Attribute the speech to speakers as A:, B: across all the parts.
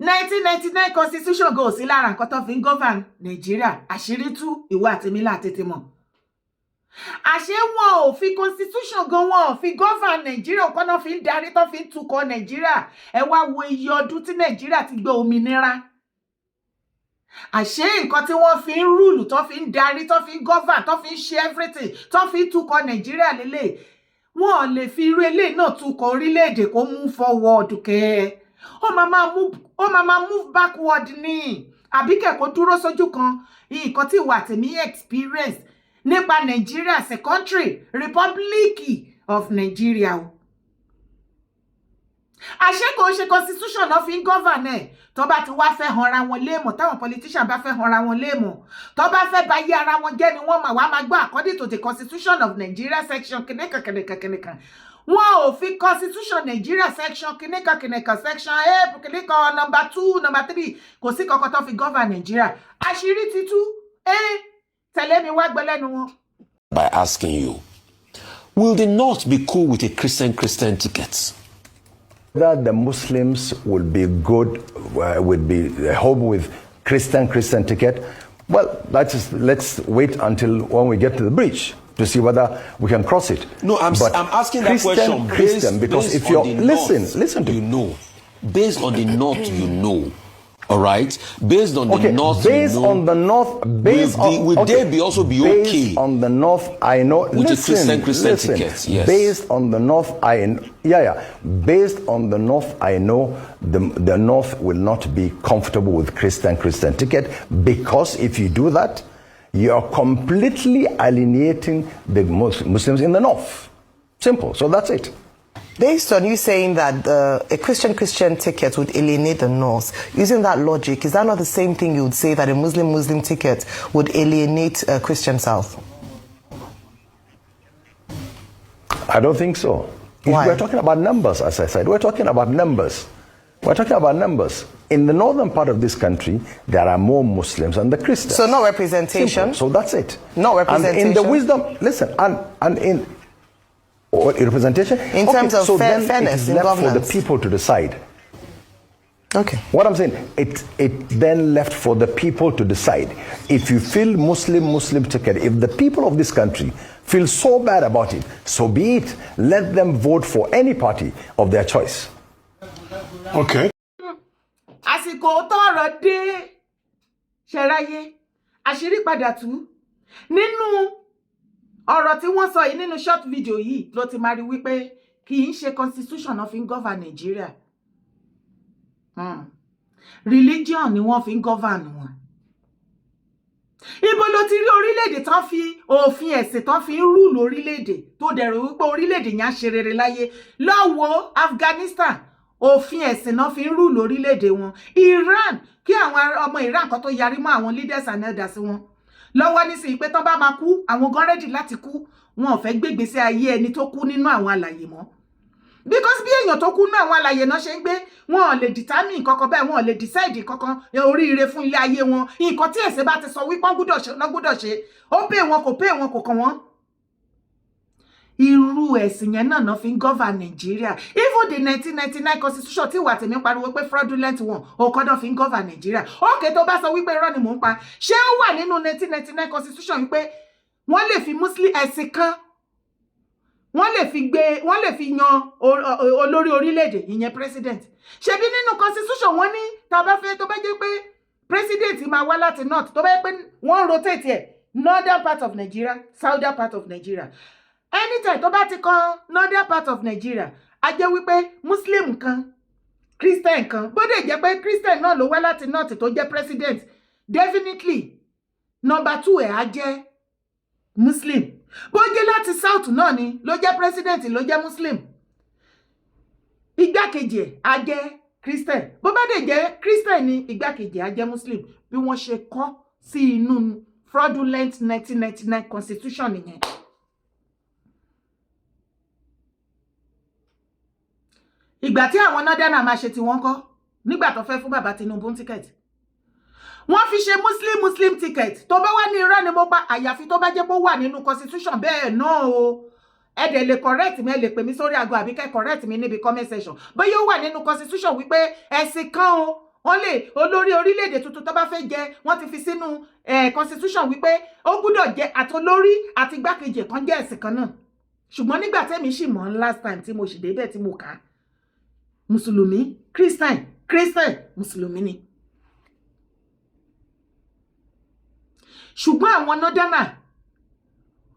A: 1999 constitution go sí lára nǹkan tó fi ń govern Nigeria àṣírí tú ìwọ àti mi láti tètè mọ̀ àṣé wọn ò fi constitution gan wọn ò fi govern Nigeria nǹkan náà fi ń darí tó fi ń tukọ̀ Nigeria ẹ wá wo iye ọdún tí Nigeria ti gbé òmìnira àṣé nǹkan tí wọ́n fi ń rúlù tó fi ń darí tó fi ń govern tó fi ń ṣe everything tó fi ń tukọ̀ Nigeria lélẹ̀ wọn ò lè fi irú eléyìí náà tukọ̀ orílẹ̀-èdè kó move forward kẹ́ ó máa move backward ni àbí kẹ́kọ̀ọ́ dúró sójú kan nǹkan tí ìwà tèmi experience nípa Nigeria as a country Republic of Nigeria o àṣé kò ṣe constitution náà fi ń govern ẹ̀ tó bá ti wá fẹ́ hanra wọn léèmọ̀ táwọn politician bá fẹ́ hanra wọn léèmọ̀ tó bá fẹ́ bá yí ara wọn jẹ́ ni wọ́n máa gbọ́ according to the constitution of Nigeria section kìnìkan wọn ò fi constitution Nigeria section kìnìkan section a kìnìkan number 2 number 3 kò sí kankan tó fi govern Nigeria àṣírí ti tú tẹ̀lé mi wá gbẹ́lẹ́nu wọn.
B: By asking you, will the North be cool with a Christian ticket?
C: That the Muslims will be good, would be home with Christian ticket. Well, let's wait until when we get to the bridge to see whether we can cross it.
B: No, I'm asking that question
C: because if you're listen to
B: you know, based on the North, you know. All right, based on the North,
C: based on the North,
B: will they also be okay?
C: Based on the North, I know.
B: With the Christian tickets, yes.
C: Based on the North, Based on the North, I know the North will not be comfortable with Christian ticket because if you do that, you are completely alienating the Muslims in the North. Simple. So that's it.
D: Based on you saying that a Christian ticket would alienate the North, using that logic, is that not the same thing you would say that a Muslim ticket would alienate a Christian South?
C: I don't think so.
D: Why?
C: We're talking about numbers, as I said. We're talking about numbers. We're talking about numbers. In the northern part of this country, there are more Muslims than the Christians.
D: So no representation?
C: Simple. So that's it.
D: No representation?
C: And in the wisdom, listen, and in representation?
D: In terms of fairness in governance?
C: For the people to decide.
D: Okay.
C: What I'm saying, it then left for the people to decide. If you feel Muslim ticket, if the people of this country feel so bad about it, so be it. Let them vote for any party of their choice.
B: Okay.
A: Àsìkò tọ́rọ̀ dé ṣẹ̀ráyé àṣírí padà tú nínú ọ̀rọ̀ tí wọ́n sọ yìí nínú short video yìí ló ti máa rí wípé kì í ṣe constitution náà fi ń govern Nigeria. Religion ni wọ́n fi ń govern wọn. Ibo ló ti rí orílẹ̀-èdè tán fi òfin ẹ̀sìn tán fi ń rule orílẹ̀-èdè tó dẹ̀rù wípé orílẹ̀-èdè yẹn á ṣe rere láyé. Lọ wo Afghanistan òfin ẹ̀sìn náà fi ń rule orílẹ̀-èdè wọn. Iran kí àwọn ọmọ Iran kan tó yarí mọ́ àwọn leaders and elders wọn. Lọ́wọ́ nísìnyí pé tán bá máa kú àwọn gan ready láti kú wọn ò fẹ́ gbégbèsè ayé ẹni tó kú nínú àwọn alàyè mọ́. Because bí èèyàn tó kú nínú àwọn alàyè náà ṣe ń gbé wọn ò lè determine kankan bẹ́ẹ̀ wọn ò lè decide kankan oríire fún ilé ayé wọn. Nǹkan tí ẹ̀sìn bá ti sọ wípé wọ́n gbọ́dọ̀ ṣe ó pè wọn kò pè wọn kò kàn wọ́n. Irú ẹ̀sìn yẹn náà fi ń govern Nigeria. Even the 1999 constitution tí wà tèmi pariwo pé fraudulent one òkọ́dọ̀ fi ń govern Nigeria. Okay, tó bá sọ wípé irọ́ ni mò ń pa. Ṣé ó wà nínú 1999 constitution wípé wọ́n lè fi Muslim ẹ̀sìn kan wọ́n lè fi yan olórí orílẹ̀-èdè ìyẹn president. Ṣebí nínú constitution wọ́n ní tá bá fẹ́ tó bá jẹ́ pé president máa wá láti north tó bá jẹ́ pé wọ́n rotate ẹ̀ northern part of Nigeria, southern part of Nigeria. Anytime tó bá ti kan northern part of Nigeria a jẹ́ wípé Muslim kan Christian kan bó dé jẹ́ pé Christian náà ló wá láti north tó jẹ́ president definitely number 2 ẹ̀ á jẹ́ Muslim. Bó jẹ́ láti south náà ni ló jẹ́ president ló jẹ́ Muslim. Igbákejì ẹ̀ á jẹ́ Christian. Bó bá dé jẹ́ Christian ni igbákejì á jẹ́ Muslim. Bí wọ́n ṣe kọ sí inú fraudulent 1999 constitution nìyẹn. Ìgbà tí àwọn northern máa ṣe tí wọ́n kọ́ nígbà tó fẹ́ fún bàbá Tinubu ticket. Wọ́n fi ṣe Muslim ticket tó bá wà ní irọ́ ni mo pa àyàfi tó bá jẹ́ pé ó wà nínú constitution bẹ́ẹ̀ náà o. Ẹ dẹ̀ lè correct mi ẹ lè pè mí sórí aago àbí kẹ́ correct mi níbi comment section. Bóyá ó wà nínú constitution wípé ẹ̀sìn kan o wọ́n lè olórí orílẹ̀-èdè tuntun tó bá fẹ́ jẹ wọ́n ti fi sínú constitution wípé ó gbúdọ̀ jẹ́ àtolórí àti igbákejì kan jẹ́ ẹ̀sìn kan náà. Ṣùgbọ́n nígbà tẹ́mi sì mọ̀ last time tí mo sì débẹ̀ tí mo kà á, mùsùlùmí christian mùsùlùmí ni. Ṣùgbọ́n àwọn northerner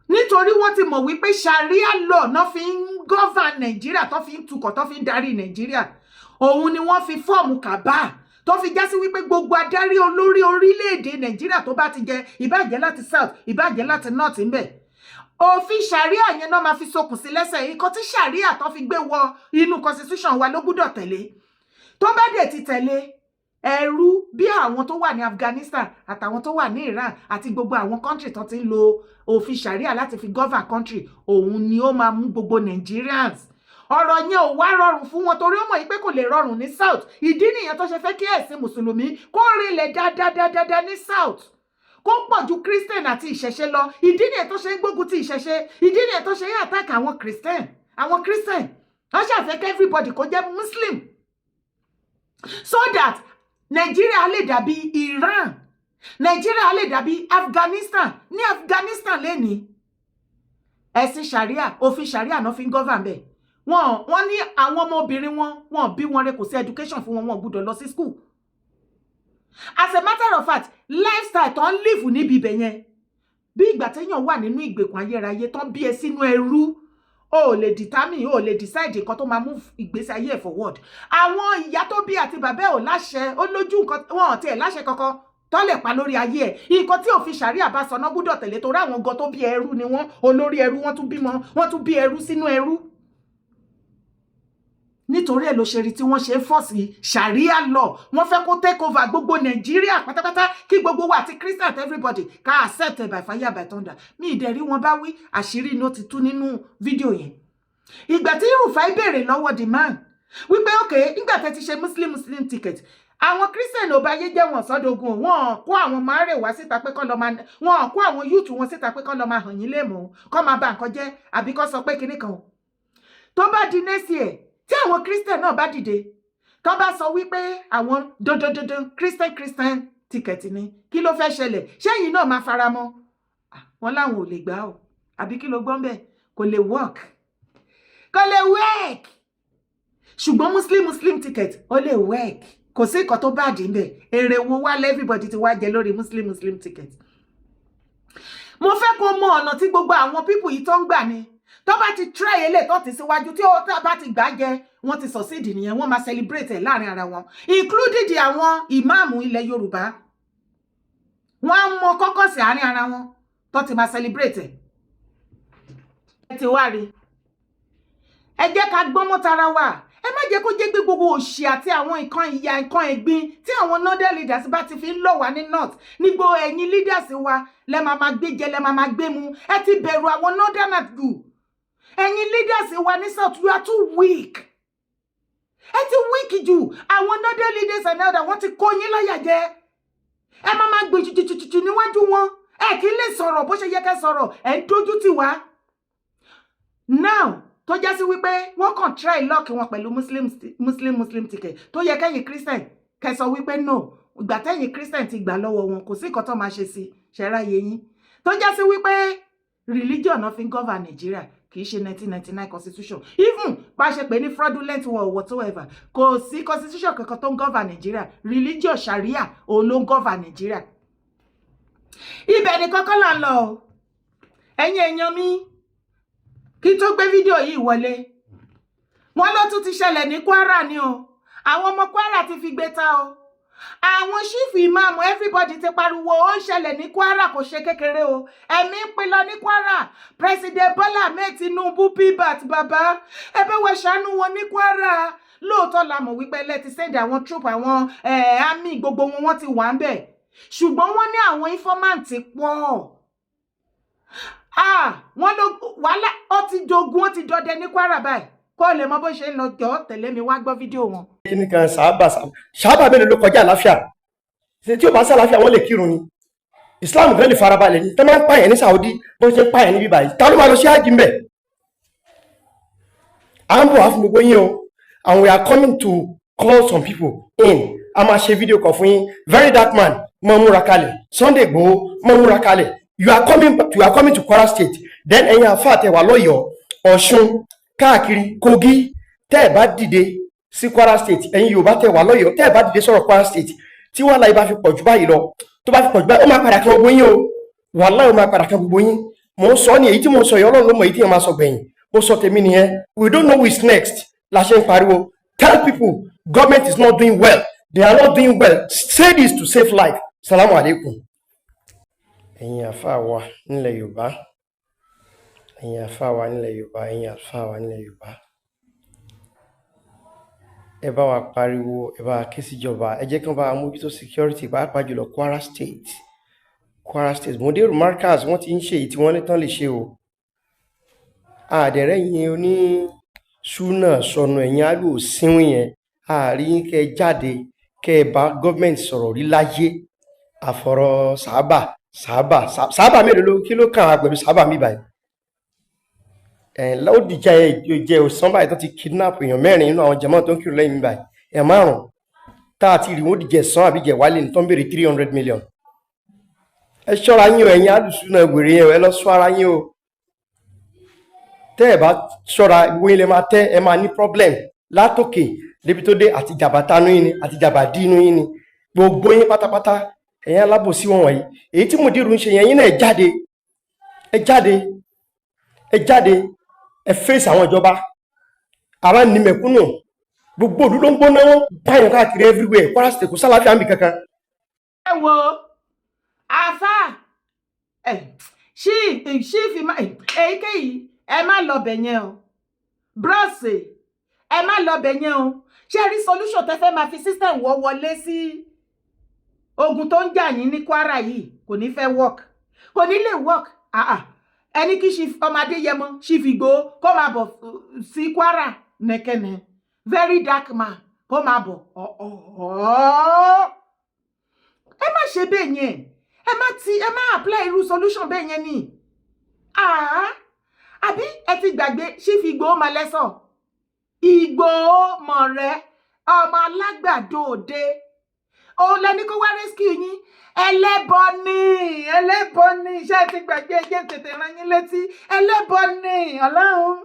A: nítorí wọ́n ti mọ̀ wípé sharia law náà fi ń govern Nàìjíríà, tó fi ń tukọ̀, tó fi ń darí Nàìjíríà, òun ni wọ́n fi fọ́ọ̀mù kàbá tó fi já sí wípé gbogbo adarí olórí orílẹ̀-èdè Nàìjíríà tó bá ti jẹ, ìbàjẹ́ láti south ìbàjẹ́ láti north ń bẹ̀, òfin sharia yẹn náà máa fi sokùn sí lẹ́sẹ̀. Nǹkan tí sharia tó fi gbé wọ inú constitution wa ló gbúdọ̀ tẹ̀lé. Tó bá dẹ̀ ti tẹ̀lé, ẹrú bí àwọn tó wà ní Afghanistan àtàwọn tó wà ní Iran àti gbogbo àwọn country tó ti ń lo òfin sharia láti fi govern country, òun ni ó máa mú gbogbo Nigerians. Ọ̀rọ̀ yẹn ò wá rọrùn fún wọn torí ó mọ̀ pé kò lè rọrùn ní south. Ìdí nìyẹn tó ṣe fẹ́ kí ẹ̀sìn mùsùlùmí kó rinlẹ̀ dáadáa ní south, kó pọ̀ ju christian àti ìṣẹ̀ṣe lọ. Ìdí nìyẹn tó ṣe ń gbógun ti ìṣẹ̀ṣe, ìdí nìyẹn tó ṣe ń attack àwọn christian. Wọ́n ṣàfẹ́ kí everybody kó jẹ́ muslim so that Nigeria lè dàbí Iran, Nigeria lè dàbí Afghanistan. Ní Afghanistan lẹ́ni ẹ̀sìn sharia, òfin sharia náà fi ń govern bẹ́ẹ̀. Wọ́n ní àwọn ọmọbìnrin wọn bí wọn rẹ̀, kò sí education fún wọn, wọn gbọ́dọ̀ lọ sí school. As a matter of fact, lifestyle tó ń live níbi ibẹ̀ yẹn bí ìgbà téèyàn wà nínú ìgbèkùn ayérayé tó ń bí ẹ sínú ẹrú. O lè determine, o lè decide nǹkan tó máa move ìgbésí ayé ẹ̀ forward. Àwọn ìyá tó bí àti bàbá ò láṣẹ, ó lójú nǹkan wọn ò tiẹ̀ láṣẹ kankan tó lè pa lórí ayé ẹ̀. Nǹkan tí òfin sharia bá sọ náà gbọ́dọ̀ tẹ̀lé torí àwọn gan tó bí ẹrú ni wọ́n, olórí ẹrú, wọ́n tún bímọ, wọ́n tún bí ẹrú sínú ẹrú. Nítorí ẹ̀ ló ṣe rí tí wọ́n ṣe force sharia law. Wọ́n fẹ́ kó take over gbogbo Nàìjíríà pátápátá, kí gbogbo wa àti christian àti everybody ká accept by fire by thunder. Mi ìdẹ̀rí wọn bá wí, àṣírí inú ti tú nínú fídíò yẹn. Ìgbà tí Rufai béèrè lọ́wọ́ the man wípé okay, nígbà tẹ́ ti ṣe muslim ticket, àwọn christian ò bá yé jẹ́ wọn sọ́dọ̀gùn, wọn kó àwọn márè wá síta pé kọ́ lọ máa, wọn kó àwọn youth wọn síta pé kọ́ lọ máa hàn yín léèmọ̀, kọ́ máa bà nǹkan jẹ́ àbí kọ́ sọ pé kinní kan. Tó bá di next year tí àwọn christian náà bá dìde, tó bá sọ wípé àwọn dandan christian ticket ni, kí ló fẹ́ ṣẹlẹ̀? Ṣé ẹ̀yin náà máa fara mọ́? Wọ́n láwọn ò lè gbà o, àbí kí ló gbọ́n bẹ́ẹ̀? Kò lè work. Ṣùgbọ́n muslim ticket ó lè work. Kò sí nǹkan tó bá dín bẹ́ẹ̀. Èrè wo wá everybody ti wá jẹ lórí muslim ticket. Mo fẹ́ kó mọ ọ̀nà tí gbogbo àwọn people yìí tó ń gbà ni. Tó bá ti try ele tó ti síwájú, tí ó bá ti gbà jẹ, wọ́n ti succeed nìyẹn, wọ́n máa celebrate láàrin ara wọn, including àwọn ìmáàmù ilẹ̀ Yorùbá. Wọ́n mọ kọ́kọ́ sí àárín ara wọn tó ti máa celebrate. Ẹ ti wá rí. Ẹ jẹ́ ká gbọ́n mọ́ tara wa. Ẹ má jẹ́ kó jẹ́ pé gbogbo òṣì àti àwọn nǹkan ìyà, nǹkan ẹ̀gbin tí àwọn northern leaders bá ti fi ń lọ̀ wá ní north, nígbò ẹ̀yin leaders wa lẹ máa gbé jẹ, lẹ máa gbé mu. Ẹ ti bẹ̀rù àwọn northerners jù. Ẹ̀yin leaders wa ní south, you are too weak. Ẹ ti weak jù. Àwọn northern leaders and elder wọ́n ti kó yín láyà jẹ. Ẹ máa gbé jùjùjùjù níwájú wọn. Ẹ kì í lè sọ̀rọ̀ bó ṣe yẹ kẹ́ sọ̀rọ̀. Ẹ ń dojú tì wá. Now tó já sí wípé wọ́n kàn try luck wọn pẹ̀lú muslim ticket, tó yẹ kẹ́yìn christian kẹ́ sọ wípé no, ìgbà tẹ́yìn christian ti gbà lọ́wọ́ wọn, kò sí nǹkan tó máa ṣe sí ṣẹ́ráyé yín. Tó já sí wípé religion náà fi ń govern Nigeria, kì í ṣe 1999 constitution. Even bá ṣe pé ní fraudulent war whatsoever, kò sí constitution kankan tó ń govern Nigeria. Religion sharia òun ló ń govern Nigeria. Ibẹ̀ ni kọ́kọ́ là ń lọ o. Ẹ̀yin èèyàn mi, kí tó gbé fídíò yìí wọlé, wọ́n ló tún ti ṣẹlẹ̀ ní Kwara ni o. Àwọn ọmọ Kwara ti fi gbé ta o. Àwọn ṣífù ìmáàmù everybody ti pariwo ó ń ṣẹlẹ̀ ní Kwara, kò ṣe kékeré o. Ẹ̀mí ń pín lọ ní Kwara. President Bola Ahmed Tinubu pbat bàbá, ẹ bá wa ṣàánú wọn ní Kwara. Lóòótọ́ la mọ̀ wípé lẹ ti send àwọn troop, àwọn army gbogbo wọn ti wà ń bẹ̀. Ṣùgbọ́n wọ́n ní àwọn informant pọ̀. Wọ́n ló wàhálà, ó ti jogun, ó ti dọdẹ ní Kwara báyìí. Kó lè mọ bó ṣe ń lọ, jọ tẹ̀lé mi wá gbọ́ fídíò wọn.
E: Kíni kan sàábà mélòó ló kọjá àláfíà? Ṣé tí ó bá sàláfíà wọ́n lè kírun ni? Islam gan lè farabalẹ̀ ni. Tẹ́ máa ń pààyàn ní Saudi bó ṣe ń pààyàn níbí báyìí. Ta ló máa lọ sí hajj ńbẹ̀? À ń bọ̀ wá fún gbogbo yín o. And we are coming to call some people in a máa ṣe fídíò kan fún yín very dark man mọ múra kalẹ̀ Sunday Igboho mọ múra kalẹ̀ you are coming to Kwara State then ẹ̀yin àfáà tẹ́ wà lọ́yọ̀ọ́ Ọ̀ṣun káàkiri Kogi tẹ́ ẹ̀ bá dìde sí Kwara State ẹ̀yin Yorùbá tẹ́ wà lọ́yọ̀ọ́ tẹ́ ẹ̀ bá dìde sọ̀rọ̀ Kwara State tí wàhálà yìí bá fi pọ̀ jù báyìí lọ tó bá fi pọ̀ jù báyìí ó máa padà kan gbogbo yín o wàhálà ó máa padà kan gbogbo yín mò ń sọ ní èyí tí mò ń sọ yìí Ọlọ́run ló mọ èyí tí yẹn máa sọ gbẹ̀yìn mo sọ tèmi nìyẹn we don't know who is next la ṣe ń pariwo tell people government is not doing well they are not doing well say this to save life salamu alaikum. ẹ̀yin àfáà wa nílẹ̀ Yorùbá ẹ̀yin àfáà wa nílẹ̀ Yorùbá ẹ̀yin àfáà wa nílẹ̀ Yorùbá ẹ bá wa pariwo ẹ bá wa ké síjọba ẹ jẹ́ kí wọ́n bá wa mójútó security pàápàá jùlọ Kwara State model markers wọ́n ti ń ṣe èyí tí wọ́n ní tán lè ṣe o àdẹ̀rẹ́ yìí oní ṣúnà sọnù ẹ̀yìn àlù síwìn yẹn àárín kẹ jáde kẹ bá gọ́ọ̀mẹ̀ntì sọ̀rọ̀ rí láyé àfọ̀rọ̀ sábà mélòó ló kí ló kàn án pẹ̀lú sábà mi báyìí láòdìjà jẹ òsán báyìí tó ti kidnap èèyàn mẹ́rin nínú àwọn jẹmọ́ tó ń kírun lẹ́yìn mi báyìí ẹ̀ márùn-ún tá a ti rí wọn dìjẹ sàn àbí jẹ wálé ní tó ń béèrè 300 million ẹ ṣọ́ra yín o ẹ̀yin alùsùnà wèrè yẹn ẹ lọ sọ ara yín o tẹ́ ẹ bá ṣọ́ra ìwé ilẹ̀ máa tẹ́ ẹ máa ní problem látòkè débi tó dé àti jàbátánú yín ni àti jàbádínú yín ni gbogbo yín pátápátá ẹ̀yin alábòsí wọn wọ̀nyí èyí tí mùdírù ń ṣe yẹn náà ẹ jáde ẹ fèsì àwọn ìjọba ara ní mẹ̀kúnnù gbogbo òdú ló ń gbóná wọn báyọ̀ káàkiri everywhere Kwara State kò sálàáfíà ń bì kankan.
A: ẹ wo àfà ṣífì èyíkéyìí ẹ má lọ bẹ̀ yẹn o bros ẹ má lọ bẹ̀ yẹn o ṣé rí solution tẹ́ fẹ́ máa fi system wọlé sí ogun tó ń jà yín ní Kwara yìí kò ní fẹ́ work kò ní lè work ẹni kí ọmọdé yẹmọ Chief Igboho kó máa bọ̀ sí Kwara nẹkẹnẹ very dark man kó máa bọ̀ ẹ má ṣe bẹ́ẹ̀ yẹn ẹ má apply irú solution bẹ́ẹ̀ yẹn ni àbí ẹ ti gbàgbé Chief Igboho máa lẹ́sọ̀ Igboho mọ̀rẹ́ ọmọ alágbàdo òde òun lẹni kó wá rescue yín ẹlẹ́bọ ni iṣẹ́ ti gbàgbé ẹjẹ́ tètè rán yín létí ẹlẹ́bọ ni Ọlọ́run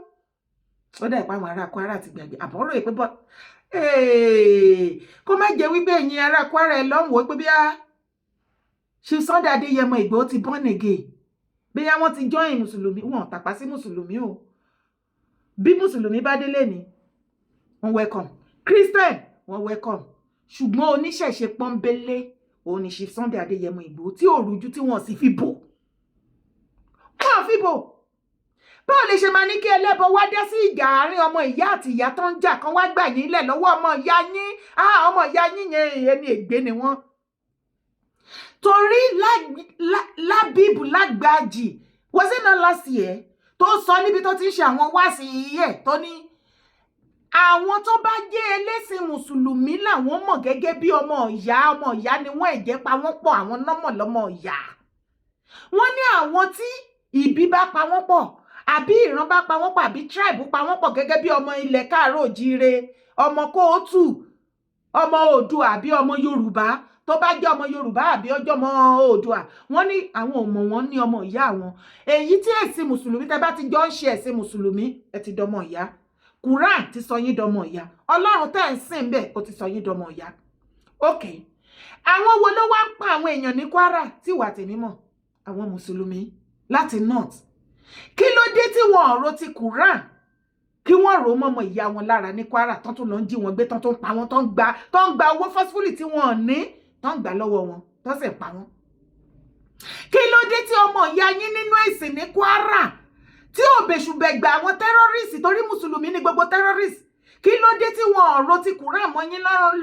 A: ó dẹ̀ pa àwọn ará Kwara ti gbàgbé àbọ̀rò ìpé bọ́ kó má jẹ́ wípé ẹ̀yin ará Kwara ẹ lọ́hùn ó pé bí a ṣe Sunday Adéyẹmọ Ìgbòho ti born again bí wọ́n ti join mùsùlùmí wọn tàpá sí mùsùlùmí o bí mùsùlùmí bá délé ni wọ́n welcome Christian wọ́n welcome ṣùgbọ́n oníṣẹ̀ṣe pọ́nbélé òun ni ṣe Sunday Adéyẹmọ Ìgbòho tí ò rújú tí wọ́n sì fi bò wọ́n fi bò báwo lè ṣe máa ní kí ẹlẹ́bọ wá dá sí ìjà àárín ọmọ ìyá àti ìyá tó ń jà kan wá gbà yín lẹ̀ lọ́wọ́ ọmọ ìyá yín ọmọ ìyá yín yẹn ẹni ègbé ni wọ́n torí Lábíbù Lágbájì was it not last year tó sọ níbi tó ti ń ṣe àwọn wáàsí yẹ tó ní àwọn tó bá jẹ́ ẹlẹ́sìn mùsùlùmí làwọn mọ̀ gẹ́gẹ́ bí ọmọ ìyá ni wọ́n ẹ̀jẹ̀ pa wọ́n pọ̀ àwọn nọ́mọ̀ lọ́mọ ìyá wọ́n ní àwọn tí ìbí bá pa wọ́n pọ̀ àbí ìran bá pa wọ́n pọ̀ àbí tribe pa wọ́n pọ̀ gẹ́gẹ́ bí ọmọ ilẹ̀ káàárọ̀ òjíire ọmọ kóòtù ọmọ Oòduà àbí ọmọ Yorùbá tó bá jẹ́ ọmọ Yorùbá àbí ọjọ́ ọmọ Oòduà wọ́n ní àwọn ọmọ wọn ní ọmọ ìyá wọn èyí tí ẹ̀sìn mùsùlùmí tẹ́ bá ti jọ ń ṣe ẹ̀sìn mùsùlùmí ẹ ti dọmọ ìyá Quran ti sọ yín dọmọ ìyá Ọlọ́run tẹ́ ń sìn bẹ́ẹ̀ ó ti sọ yín dọmọ ìyá ok àwọn wo ló wá ń pa àwọn èèyàn ní Kwara tí wà tèmi mọ̀ àwọn mùsùlùmí láti north kí ló dé tí wọn ọ̀rọ̀ ti Quran kí wọ́n rò mọ́mọ́ ìyá wọn lára ní Kwara tán tó lọ ń jí wọn gbé tán tó ń pa wọn tán ń gba owó forcefully tí wọn ò ní tán ń gbà lọ́wọ́ wọn tán sì ń pa wọn kí ló dé tí ọmọ ìyá yín nínú ẹ̀sìn ní Kwara tí ò bẹ̀ṣùbẹ̀gbà àwọn tẹ́rọ́rìsì torí mùsùlùmí ní gbogbo tẹ́rọ́rìsì kí ló dé tí wọn ọ̀rọ̀ ti Quran mọ́ yín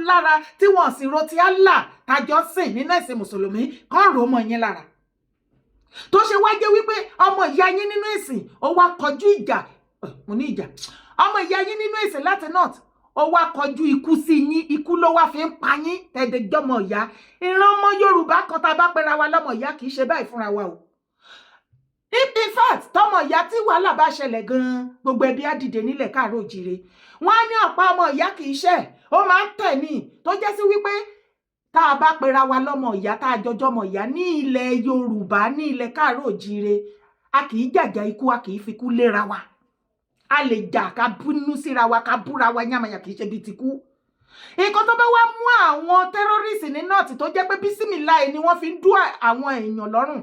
A: lára tí wọn sì ro ti Allah tájọ́ sìn nínú ẹ̀sìn mùsùlùmí kán rò mọ́ yín lára tó ṣe wá jẹ́ wípé ọmọ ìyá yín nínú ẹ̀sìn ó wá kọjú ìjà mo ní ìjà ọmọ ìyá yín nínú ẹ̀sìn láti north ó wá kọjú ikú sí yín ikú ló wá fi ń pa yín tẹ̀dẹ̀jọ́mọ ìyá ìran ọmọ Yorùbá kan tá a bá pera wa lọ́mọ ìyá kì í ṣe báyìí fúnra wa o in fact tọmọ ìyá tí wàhálà bá ṣẹlẹ̀ gan-an gbogbo ẹbí á dìde nílẹ̀ káàárọ̀ òjìire wọn á ní ọ̀pá ọmọ ìyá kì í ṣẹ̀ ó máa ń tẹ̀ ní tó jẹ́ sí wípé tá a bá pera wa lọ́mọ ìyá tá a jọjọ́ ọmọ ìyá ní ilẹ̀ Yorùbá ní ilẹ̀ káàárọ̀ òjìire a kì í jàjà ikú a kì í fikú léra wa a lè jà ká bínú síra wa ká búra wa yàmàyà kì í ṣe bí ti kú nǹkan tó bá wá mú àwọn tẹ́rọ́rìsì ní nọ́ọ̀tì tó jẹ́ pé bísímìláì ni wọ́n fi ń dú àwọn èèyàn lọ́rùn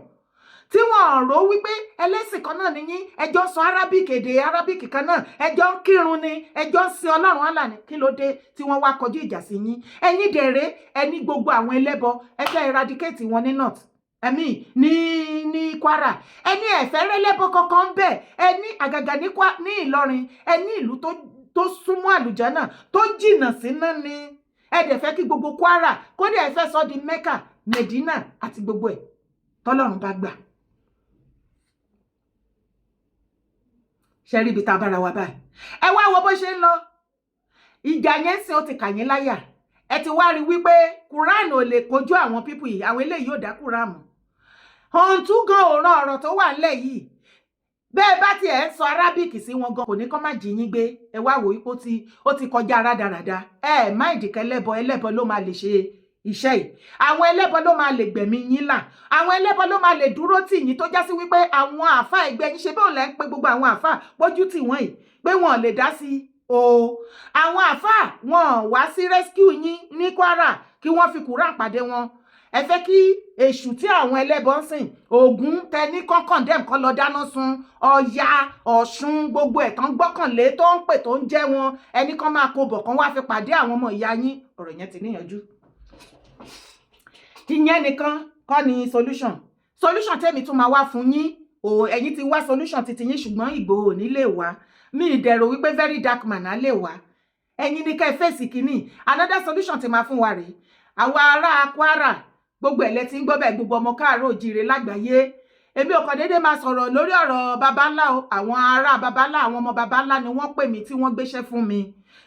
A: tí wọ́n rò wípé ẹlẹ́sìn kan náà nìyí ẹjọ́ sọ arabic èdè arabic kan náà ẹjọ́ ń kírun ni ẹjọ́ ń sin Ọlọ́run Allah ni kí ló dé tí wọ́n wá kọjú ìjà sí yín ẹ̀yin dẹ̀rẹ́ ẹni gbogbo àwọn ẹlẹ́bọ ẹgbẹ́ eradicate wọn ní north ẹ̀mí ní Kwara ẹni ẹ̀fẹ́ rẹ́lẹ́bọ kankan bẹ́ẹ̀ ẹni àgàgà ní Ìlọrin ẹni ìlú tó súnmọ́ àlùjànnà tó jìnnà síná ni ẹ̀dẹ̀ fẹ́ kí gbogbo Kwara kódà ẹ fẹ́ sọ di Mecca Medina àti gbogbo ẹ̀ tọ́lọ́run bá gbà. ṣe rí ibi tá a bára wa báyìí ẹ wá wo bó ṣe ń lọ ìjà yẹn sìn ó ti kà yín láyà ẹ ti wá rí wípé Quran ò lè kojú àwọn pípù yìí àwọn eléyìí ò dá Quran mọ̀ ohun tún gan òran ọ̀rọ̀ tó wà nílẹ̀ yìí bẹ́ẹ̀ bá tiẹ̀ ń sọ Arabic sí wọn gan kò ní kọ́ má jí yín gbé ẹ wá wò wípé ó ti kọjá rádaràda ẹ má ìdìkẹ́ ẹlẹ́bọ ló máa lè ṣe iṣẹ́ yìí àwọn ẹlẹ́bọ ló máa lè gbẹ̀mí yín là àwọn ẹlẹ́bọ ló máa lè dúró tì yín tó já sí wípé àwọn àáfà ẹgbẹ́ yín ṣe bí òun lẹ́ ń pe gbogbo àwọn àáfà pójú tì wọ́n yìí pé wọn lè dá sí o àwọn àáfà wọn wá sí rescue yín ní Kwara kí wọ́n fi Quran pàdé wọn ẹ fẹ́ kí èṣù tí àwọn ẹlẹ́bọ ń sìn Ògún tẹni kan condemn kan lọ dáná sun Ọya Ọ̀ṣun gbogbo ẹ̀ tán gbọ́kànlé tó ń pè tó ń jẹ́ wọn ẹni kan máa kó bọ̀ kan wá fi pàdé àwọn ọmọ ìyá yín ọ̀rọ̀ yẹn ti níyànjú ìyẹn nìkan kọ́ ni solution tẹ́mi tún máa wá fún yín o ẹ̀yin ti wá solution titi yín ṣùgbọ́n Ìgbòho ní lè wá mi ìdẹ̀rò wípé very dark man á lè wá ẹ̀yin ní ká ẹ fèsì kínní another solution ti máa fún wa rèé àwọn ará Kwara gbogbo ẹ̀lẹ́ tí ń gbọ́ bẹ́ẹ̀ gbogbo ọmọ káàárọ̀ òjíire lágbàáyé èmi ò kàn déédéé máa sọ̀rọ̀ lórí ọ̀rọ̀ babańlá o àwọn ará babańlá àwọn ọmọ babańlá ni wọ́n pè mí tí wọ́n gbéṣẹ́ fún mi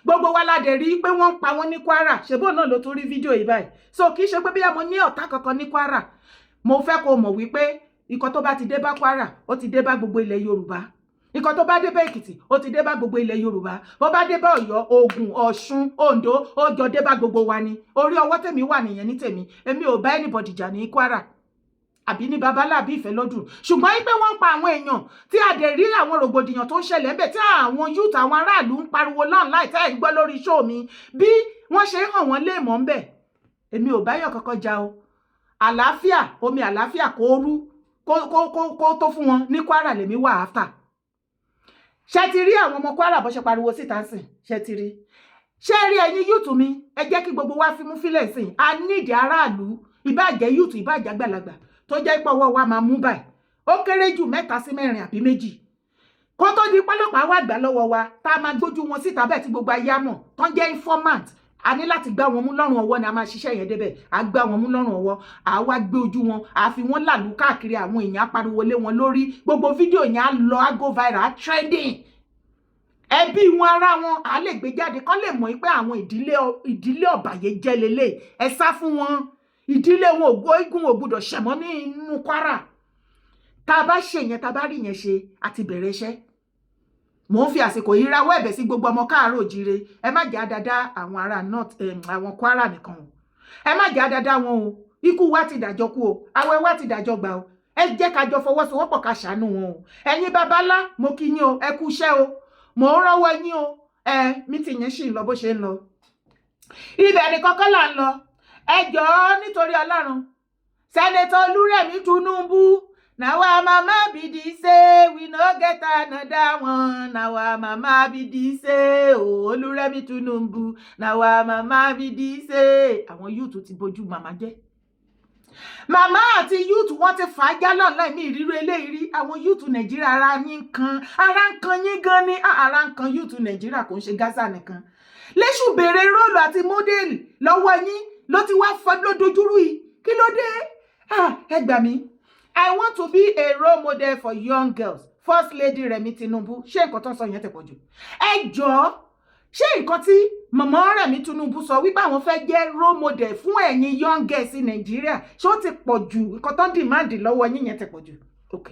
A: gbogbo wa la dẹ̀ rí pé wọ́n ń pa wọ́n ní Kwara ṣèbó náà ló tún rí fídíò yìí báyìí so kì í ṣe pé bí mo ní ọ̀tá kankan ní Kwara mo fẹ́ kó mọ̀ wípé ikọ̀ tó bá ti dé bá Kwara ó ti dé bá gbogbo ilẹ̀ Yorùbá ikọ̀ tó bá dé bá Èkìtì ó ti dé bá gbogbo ilẹ̀ Yorùbá bó bá dé bá Ọ̀yọ́ Ògùn Ọ̀ṣun Oǹdó ó jọ dé bá gbogbo wa ni orí ọwọ́ tèmi wà nìyẹn ní tèmi èmi ò bá anybody jà ní Kwara àbí ní babalá àbí ìfẹ́ lọ́dún ṣùgbọ́n pé wọ́n ń pa àwọn èèyàn tí a dẹ̀ rí àwọn rògbòdìyàn tó ń ṣẹlẹ̀ ńbẹ̀ tí àwọn youth àwọn aráàlú ń pariwo láì tẹ́ ẹ̀ ń gbọ́ lórí show mi bí wọ́n ṣe hàn wọ́n léèmọ̀ ńbẹ̀ èmi ò báyọ̀ kankan jà o àlàáfíà omi àlàáfíà kó rú kó tó fún wọn ní Kwara lèmi wà áfà ṣe ti rí àwọn ọmọ Kwara bó ṣe pariwo síta sìn ṣe ti rí ṣe rí ẹ̀yin youth mi ẹ jẹ́ kí gbogbo wa fi mú fílẹ̀ sìn a nídìí aráàlú ìbàjẹ́ youth ìbàjẹ́ àgbàlagbà tó jẹ́ pé ọwọ́ wa máa mú báyìí ó kéré jù 3 sí 4 àbí 2 kó tó di pọ́lọ́pàá wà gbà lọ́wọ́ wa tá a máa gbójú wọn síta bẹ́ẹ̀ tí gbogbo ayé á mọ̀ tó ń jẹ́ informant a ní láti gbá wọn mú lọ́rùn ọwọ́ ni a máa ṣiṣẹ́ yẹn débẹ̀ a gbá wọn mú lọ́rùn ọwọ́ a wá gbé ojú wọn a fi wọn làlú káàkiri àwọn èèyàn á pariwo lé wọn lórí gbogbo fídíò yẹn á lọ á go viral á trending ẹbí wọn ara wọn á lè gbé jáde kán lè mọ̀ pé àwọn ìdílé ọ̀bàyéjẹ́ lélẹ̀ ẹ sá fún wọn ìdílé wọn igun ò gbọdọ̀ ṣẹ̀mọ́ ní inú Kwara tá a bá ṣe yẹn tá a bá rí yẹn ṣe àti bẹ̀rẹ̀ iṣẹ́ mò ń fi àsìkò yìí rawọ́ ẹ̀bẹ̀ sí gbogbo ọmọ káàárọ̀ òjíire ẹ má jẹ́ àdàdà àwọn ará north àwọn Kwara nìkan o ẹ má jẹ́ àdàdà wọn o ikú wa ti dàjọ́ kú o àwẹ̀ wa ti dàjọ́ gbà o ẹ jẹ́ ká jọ fọwọ́sowọ́pọ̀ ká ṣàánú wọn o ẹ̀yin babalá mo kí yín o ẹ kú iṣẹ́ o mò ń rọ́wọ́ yín o mítì yẹn ṣì ń lọ bó ṣe ń lọ ibẹ̀ ni kọ́kọ́ là ń lọ ẹ jọ̀ọ́ nítorí Ọlọ́run Sẹ́nẹ̀tọ̀ Olúrẹ̀mí Tinubu na wa mama be the say we no get another one na wa mama be the say oh Olúrẹ̀mí Tinubu na wa mama be the say àwọn youth ti bójú màmá jẹ́ màmá àti youth wọ́n ti fà á jálọ̀ láì ní ìrírí eléyìí rí àwọn youth Nàìjíríà ara ń kan yín gan ni ara ń kan youth Nàìjíríà kò ń ṣe Gaza nìkan léṣù béèrè róòlù àti mọ́dẹ́lì lọ́wọ́ yín ló ti wá fọ́ lódojúrú yìí kí ló dé ẹ gbà mí I want to be a role model for young girls First Lady Rẹ̀mí Tinubu ṣé nǹkan tó ń sọ yẹn ti pọ̀ jù ẹ jọ̀ọ́ ṣé nǹkan tí màmá Rẹ̀mí Tinubu sọ wípé àwọn fẹ́ jẹ́ role model fún ẹ̀yin young girls in Nàìjíríà ṣé ó ti pọ̀ jù nǹkan tó ń dìmáàdì lọ́wọ́ yín yẹn ti pọ̀ jù ok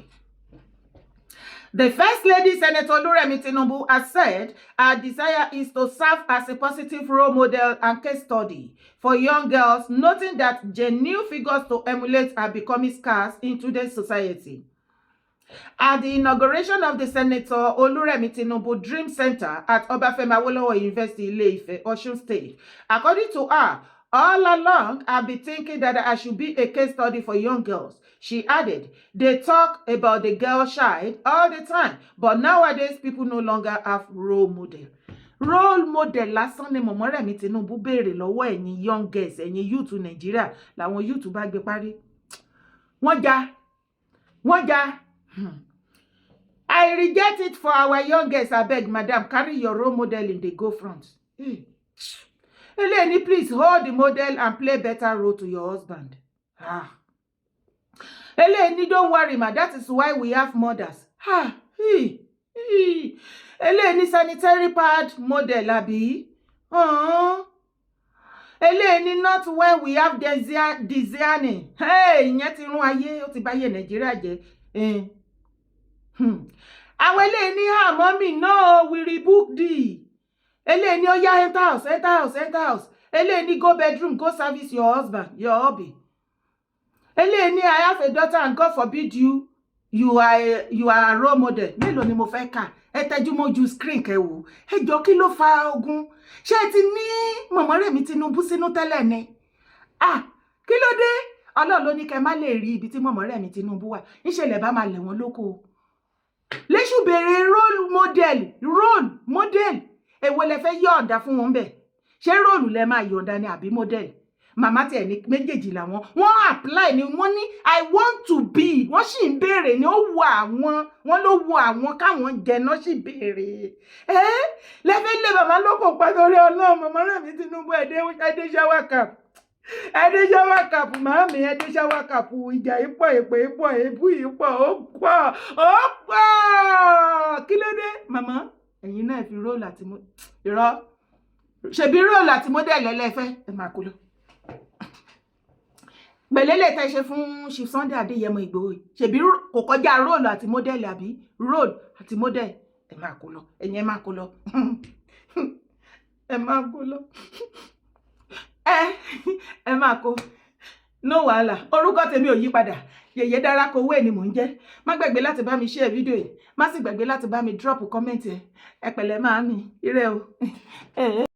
A: The First Lady, Senator Oluremi Tinubu, has said her desire is to serve as a positive role model and case study for young girls, noting that genuine figures to emulate are becoming scarce in today's society. At the inauguration of the Senator Oluremi Tinubu Dream Center at Obafemi Awolowo University, Ile-Ife, Osun State, according to her, all along, I've been thinking that I should be a case study for young girls. She added, they talk about the girl child all the time, but nowadays people no longer have role model. Role model lásán ni Mọ̀mọ́rẹ̀mí Tinubu béèrè lọ́wọ́ ẹ̀yin young girls, ẹ̀yin youth Nàìjíríà, làwọn youth bá gbé parí. Wọ́n já. I reject it for our young girls. I beg, madam, carry your role model in the go front. Eleni, please hold the model and play better role to your husband. Eleni, don't worry, ma. That is why we have mothers. Eleni, sanitary pad model, abi. Eleni, not when we have designing. Hey, ìyẹn ti run ayé, ó ti báyé Nàìjíríà jẹ́. Àwọn Eleni, mommy, no, we rebook the. Eleni, oh yeah, enter house. Eleni, go bedroom, go service your husband, your hobby. Eleni, I have a daughter and God forbid you are a role model. Mélòó ni mo fẹ́ kà? Ẹ tẹ́jú mọ́jú screen kẹwò. Ẹ jọ̀ọ́ kí ló fa ogun? Ṣé ti ní Mọ̀mọ́rẹ̀mí Tinubu sínú tẹ́lẹ̀ ni? Kí ló dé? Ọlọ́run ló ní kẹ́ má lè rí ibi tí Mọ̀mọ́rẹ̀mí Tinubu wà. Ìṣẹ̀lẹ̀ bá máa lẹ̀ wọ́n lóko. Léṣù bèrè role model. Èwo lẹ fẹ́ yọ̀ǹda fún wọn bẹ́ẹ̀? Ṣé róòlù lẹ máa yọ̀ǹda ni àbí model? Màmá tí ẹni méjèèjì làwọn. Wọ́n apply ni wọ́n ní I want to be. Wọ́n sì ń béèrè ni ó wo àwọn. Wọ́n ló wo àwọn káwọn jẹ náà sì béèrè. Lẹ́fẹ́ lé bàbá lóko pàtórí Ọlọ́run Mọ̀mọ́rẹ̀mí Tinubu ẹdẹ shower cap. Ẹdẹ shower cap màámi ẹdẹ shower cap ìjà ipò èpè ipò èébú ipò ó pọ̀. Kí ló dé? Màmá ẹ̀yin náà fi róòlù àti irọ́ ṣebí róòlù àti mọ́dẹ̀lì ẹlẹ́fẹ́ ẹ máa kó lọ. Gbẹ̀lẹ́lẹ̀ tẹ́ ṣe fún Chief Sunday Adéyẹmọ Ìgbòho ṣebí kò kọjá róòlù àti mọ́dẹ̀lì àbí róòlù àti mọ́dẹ̀lì ẹ máa kó lọ ẹ̀yin ẹ máa kó lọ. Ẹ máa kó lọ. Ẹ máa kó. No wàhálà orúkọ tèmi ò yí padà Yèyé Dára Kowé ni mò ń jẹ́. Má gbàgbé láti bá mi share fídíò yìí má sì gbàgbé láti bá mi drop comment ẹ pẹ̀lẹ́ màámi ire o.